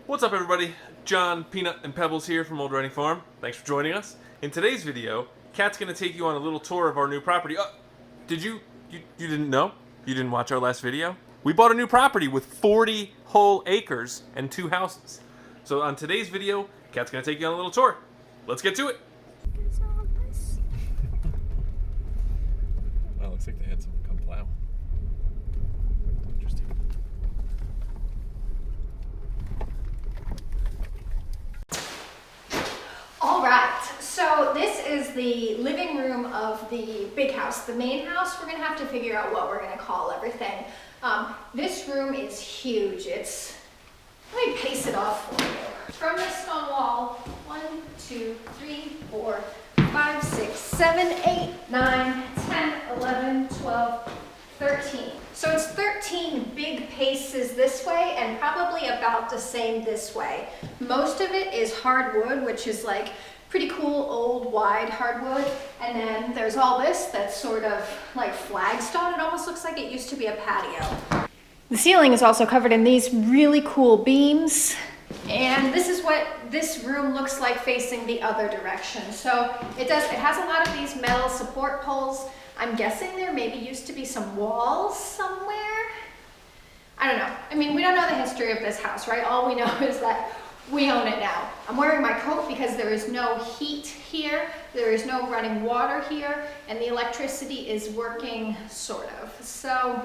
What's up everybody? John, Peanut, and Pebbles here from Old Running Farm. Thanks for joining us. In today's video, Kat's going to take you on a little tour of our new property. Did you didn't know? You didn't watch our last video? We bought a new property with 40 whole acres and 2 houses. So on today's video, Kat's going to take you on a little tour. Let's get to it. Oh, looks like they had someone come plow. Interesting. All right, so this is the living room of the big house, the main house. We're gonna have to figure out what we're gonna call everything. This room is huge. Let me pace it off for you. From the stone wall, 1, 2, 3, 4, 5, 6, 7, 8, 9, 10, 11, 12, 13. So it's 13 big paces this way and probably about the same this way. Most of it is hardwood, which is like pretty cool old wide hardwood. And then there's all this that's sort of like flagstone. It almost looks like it used to be a patio. The ceiling is also covered in these really cool beams. And this is what this room looks like facing the other direction. So it has a lot of these metal support poles. I'm guessing there maybe used to be some walls somewhere. I don't know. I mean, we don't know the history of this house, right? All we know is that we own it now. I'm wearing my coat because there is no heat here. There is no running water here, and the electricity is working sort of. So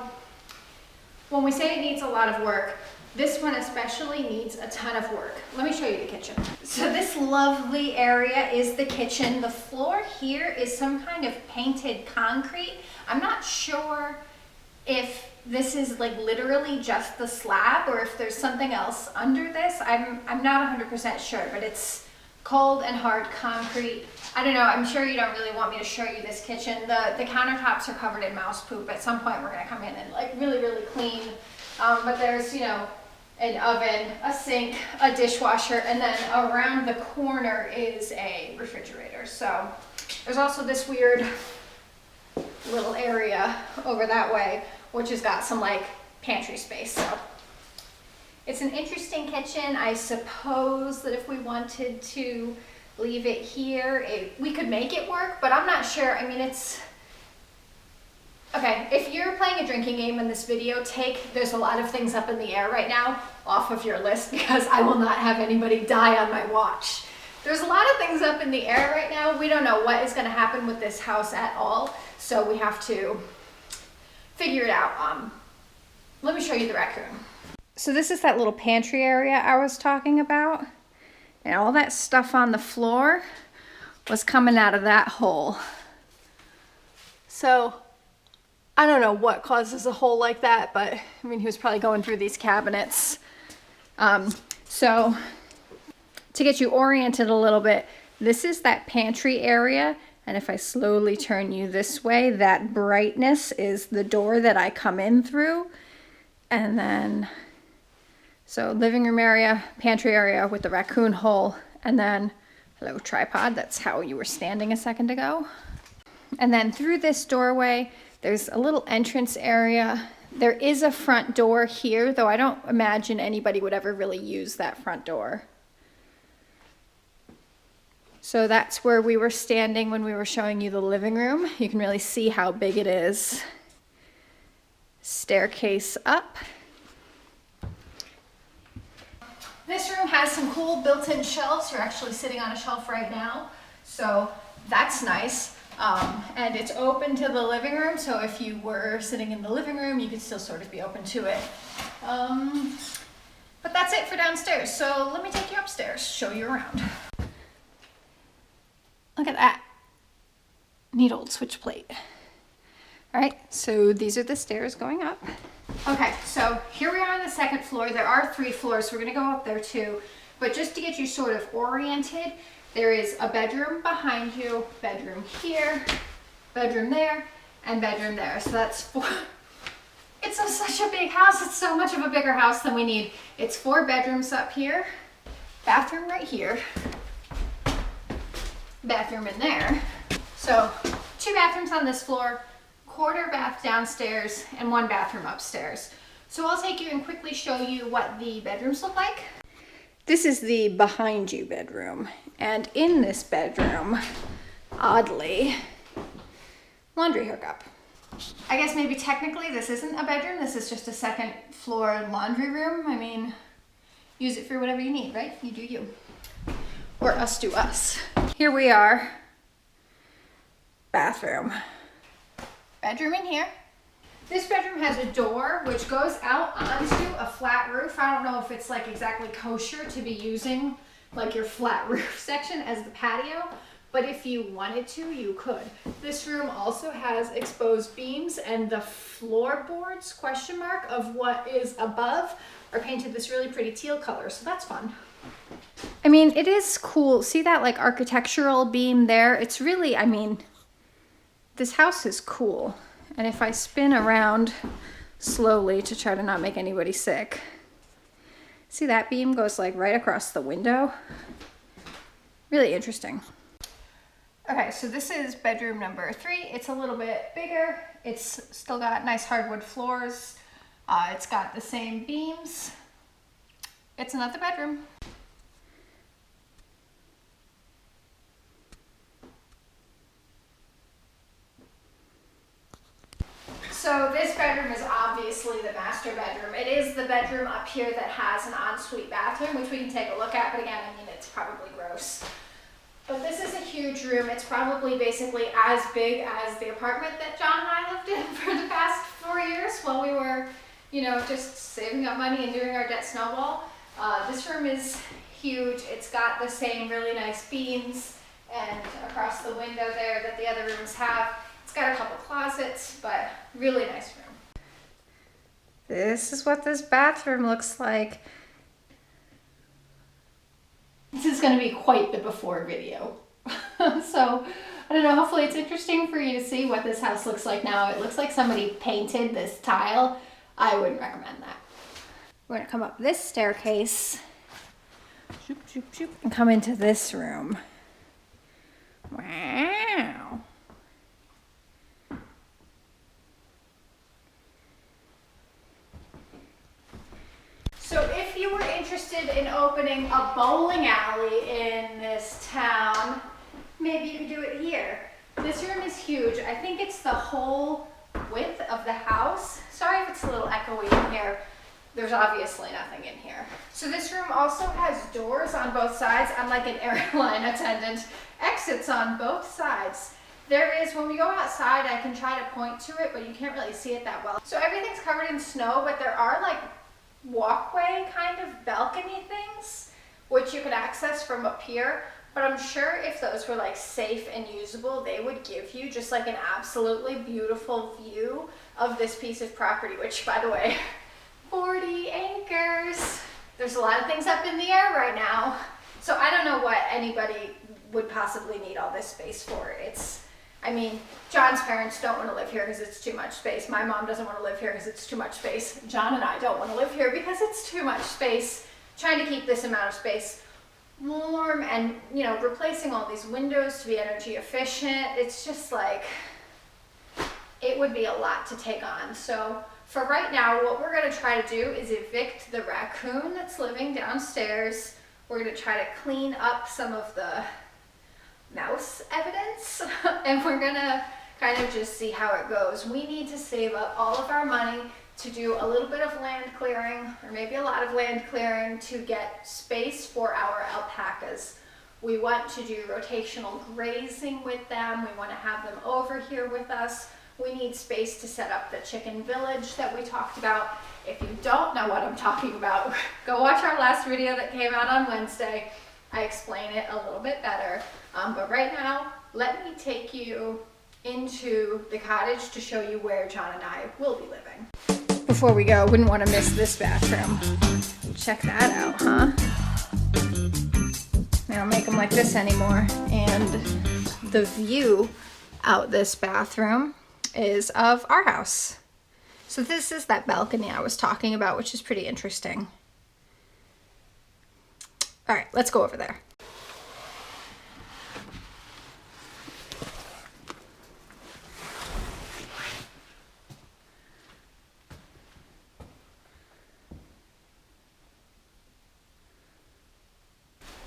when we say it needs a lot of work, this one especially needs a ton of work. Let me show you the kitchen. So this lovely area is the kitchen. The floor here is some kind of painted concrete. I'm not sure if this is like literally just the slab or if there's something else under this. I'm not 100% sure, but it's cold and hard concrete. I don't know, I'm sure you don't really want me to show you this kitchen. The countertops are covered in mouse poop. At some point we're gonna come in and like really clean. But there's, you know, an oven, a sink, a dishwasher, and then around the corner is a refrigerator. So there's also this weird little area over that way, which has got some like pantry space. So it's an interesting kitchen. I suppose that if we wanted to leave it here, we could make it work, but I'm not sure. I mean, okay, if you're playing a drinking game in this video, there's a lot of things up in the air right now off of your list because I will not have anybody die on my watch. There's a lot of things up in the air right now. We don't know what is gonna happen with this house at all, so we have to figure it out. Let me show you the rec room. So this is that little pantry area I was talking about, and all that stuff on the floor was coming out of that hole. So I don't know what causes a hole like that, but I mean, he was probably going through these cabinets. So to get you oriented a little bit, this is that pantry area. And if I slowly turn you this way, that brightness is the door that I come in through. And then, so living room area, pantry area with the raccoon hole, and then, hello tripod, that's how you were standing a second ago. And then through this doorway, there's a little entrance area. There is a front door here, though I don't imagine anybody would ever really use that front door. So that's where we were standing when we were showing you the living room. You can really see how big it is. Staircase up. This room has some cool built-in shelves. We're actually sitting on a shelf right now, so that's nice. And it's open to the living room, so if you were sitting in the living room, you could still sort of be open to it. But that's it for downstairs, so let me take you upstairs, show you around. Look at that neat old switch plate. All right, so these are the stairs going up. Okay, so here we are on the second floor. There are 3 floors, so we're gonna go up there too. But just to get you sort of oriented, there is a bedroom behind you, bedroom here, bedroom there, and bedroom there. So that's 4. It's such a big house. It's so much of a bigger house than we need. It's 4 bedrooms up here, bathroom right here, bathroom in there. So 2 bathrooms on this floor, quarter bath downstairs, and 1 bathroom upstairs. So I'll take you and quickly show you what the bedrooms look like. This is the behind you bedroom. And in this bedroom, oddly, laundry hookup. I guess maybe technically this isn't a bedroom. This is just a second floor laundry room. I mean, use it for whatever you need, right? You do you. Or us do us. Here we are. Bathroom. Bedroom in here. This bedroom has a door which goes out onto a flat roof. I don't know if it's like exactly kosher to be using like your flat roof section as the patio, but if you wanted to, you could. This room also has exposed beams, and the floorboards, question mark, of what is above are painted this really pretty teal color, so that's fun. I mean, it is cool. See that like architectural beam there? It's really, I mean, this house is cool. And if I spin around slowly to try to not make anybody sick, see that beam goes like right across the window? Really interesting. Okay, so this is bedroom number 3. It's a little bit bigger. It's still got nice hardwood floors. It's got the same beams. It's another bedroom. So this bedroom is obviously the master bedroom. It is the bedroom up here that has an ensuite bathroom, which we can take a look at, but again, I mean, it's probably gross. But this is a huge room. It's probably basically as big as the apartment that John and I lived in for the past 4 years while we were, you know, just saving up money and doing our debt snowball. This room is huge. It's got the same really nice beams and across the window there that the other rooms have. It's got a couple closets, but really nice room. This is what this bathroom looks like. This is going to be quite the before video. So, I don't know, hopefully it's interesting for you to see what this house looks like now. It looks like somebody painted this tile. I wouldn't recommend that. We're going to come up this staircase shoop, shoop, shoop, and come into this room. Wow. So if you were interested in opening a bowling alley in this town, maybe you could do it here. This room is huge. I think it's the whole width of the house. Sorry if it's a little echoey in here. There's obviously nothing in here. So this room also has doors on both sides. I'm like an airline attendant. Exits on both sides. There is, when we go outside, I can try to point to it, but you can't really see it that well. So everything's covered in snow, but there are like walkway kind of balcony things which you could access from up here, but I'm sure if those were like safe and usable, they would give you just like an absolutely beautiful view of this piece of property, which, by the way, 40 acres. There's a lot of things up in the air right now, so I don't know what anybody would possibly need all this space for. I mean, John's parents don't want to live here because it's too much space. My mom doesn't want to live here because it's too much space. John and I don't want to live here because it's too much space. Trying to keep this amount of space warm and, you know, replacing all these windows to be energy efficient. It's just like, it would be a lot to take on. So for right now, what we're going to try to do is evict the raccoon that's living downstairs. We're going to try to clean up some of the mouse evidence and we're gonna kind of just see how it goes. We need to save up all of our money to do a little bit of land clearing, or maybe a lot of land clearing, to get space for our alpacas. We want to do rotational grazing with them. We want to have them over here with us. We need space to set up the chicken village that we talked about. If you don't know what I'm talking about, go watch our last video that came out on Wednesday. I explain it a little bit better. But right now, let me take you into the cottage to show you where John and I will be living. Before we go, wouldn't want to miss this bathroom. Check that out, huh? They don't make them like this anymore. And the view out this bathroom is of our house. So this is that balcony I was talking about, which is pretty interesting. All right, let's go over there.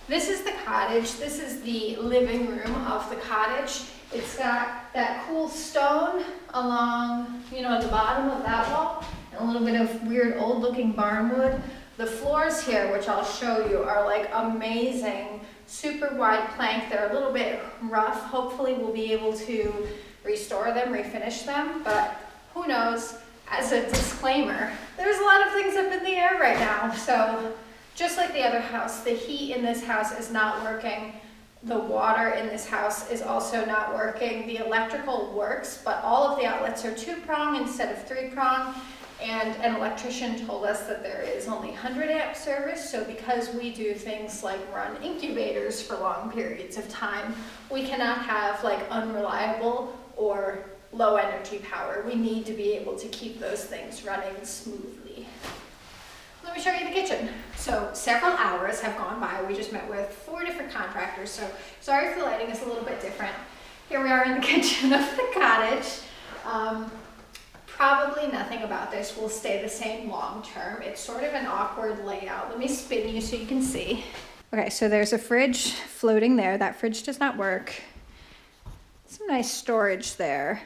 this is the cottage. This is the living room of the cottage. It's got that cool stone along, you know, the bottom of that wall, and a little bit of weird old looking barnwood. The floors here, which I'll show you, are like amazing, super wide plank. They're a little bit rough. Hopefully we'll be able to restore them, refinish them, but who knows. As a disclaimer, there's a lot of things up in the air right now. So just like the other house, the heat in this house is not working. The water in this house is also not working. The electrical works, but all of the outlets are 2-prong instead of 3-prong. And an electrician told us that there is only 100 amp service. So because we do things like run incubators for long periods of time, we cannot have like unreliable or low energy power. We need to be able to keep those things running smoothly. Let me show you the kitchen. So several hours have gone by. We just met with 4 different contractors. So sorry if the lighting is a little bit different. Here we are in the kitchen of the cottage. Probably nothing about this will stay the same long term. It's sort of an awkward layout. Let me spin you so you can see. Okay, so there's a fridge floating there. That fridge does not work. Some nice storage there.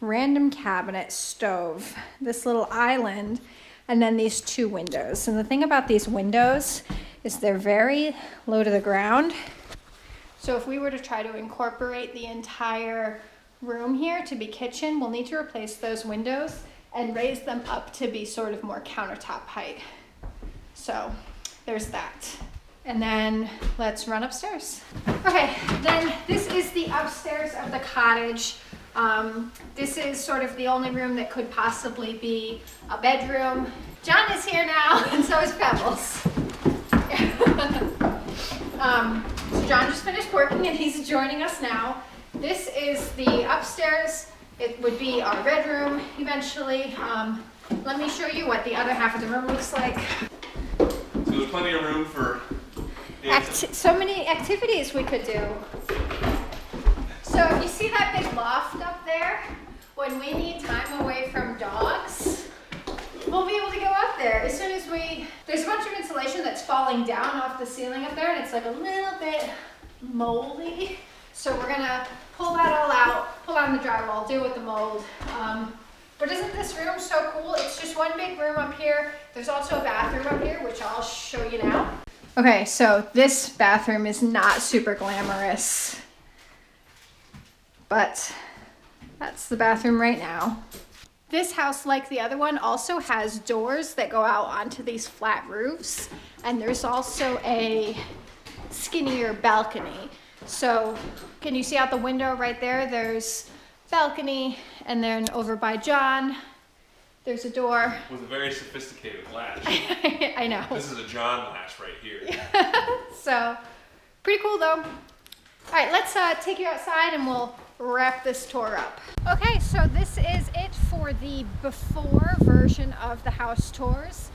Random cabinet, stove, this little island, and then these 2 windows. And the thing about these windows is they're very low to the ground. So if we were to try to incorporate the entire room here to be kitchen, we'll need to replace those windows and raise them up to be sort of more countertop height. So there's that. And then let's run upstairs. Okay, then this is the upstairs of the cottage. This is sort of the only room that could possibly be a bedroom. John is here now, and so is Pebbles. So John just finished working and he's joining us now. This is the upstairs. It would be our bedroom eventually. Let me show you what the other half of the room looks like. So there's plenty of room for so many activities we could do. So if you see that big loft up there, when we need time away from dogs, we'll be able to go up there. As soon as there's a bunch of insulation that's falling down off the ceiling up there, and it's like a little bit moldy. So we're gonna pull that all out, pull on the drywall, deal with the mold. But isn't this room so cool? It's just one big room up here. There's also a bathroom up here, which I'll show you now. Okay, so this bathroom is not super glamorous, but that's the bathroom right now. This house, like the other one, also has doors that go out onto these flat roofs, and there's also a skinnier balcony. So can you see out the window right there? There's balcony, and then over by John, there's a door. with a very sophisticated latch. I know. This is a John latch right here. So pretty cool though. All right, let's take you outside and we'll wrap this tour up. Okay, so this is it for the before version of the house tours.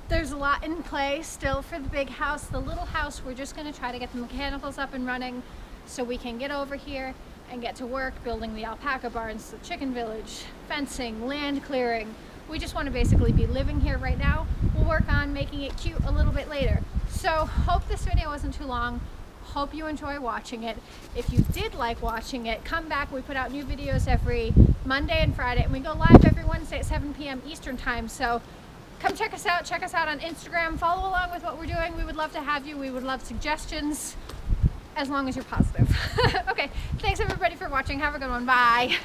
There's a lot in play still for the big house. The little house, we're just gonna try to get the mechanicals up and running so we can get over here and get to work building the alpaca barns, the chicken village, fencing, land clearing. We just want to basically be living here right now. We'll work on making it cute a little bit later. So hope this video wasn't too long. Hope you enjoy watching it. If you did like watching it, come back. We put out new videos every Monday and Friday, and we go live every Wednesday at 7 p.m. Eastern time. So come check us out. Check us out on Instagram. Follow along with what we're doing. We would love to have you. We would love suggestions, as long as you're positive. Okay, thanks everybody for watching. Have a good one. Bye.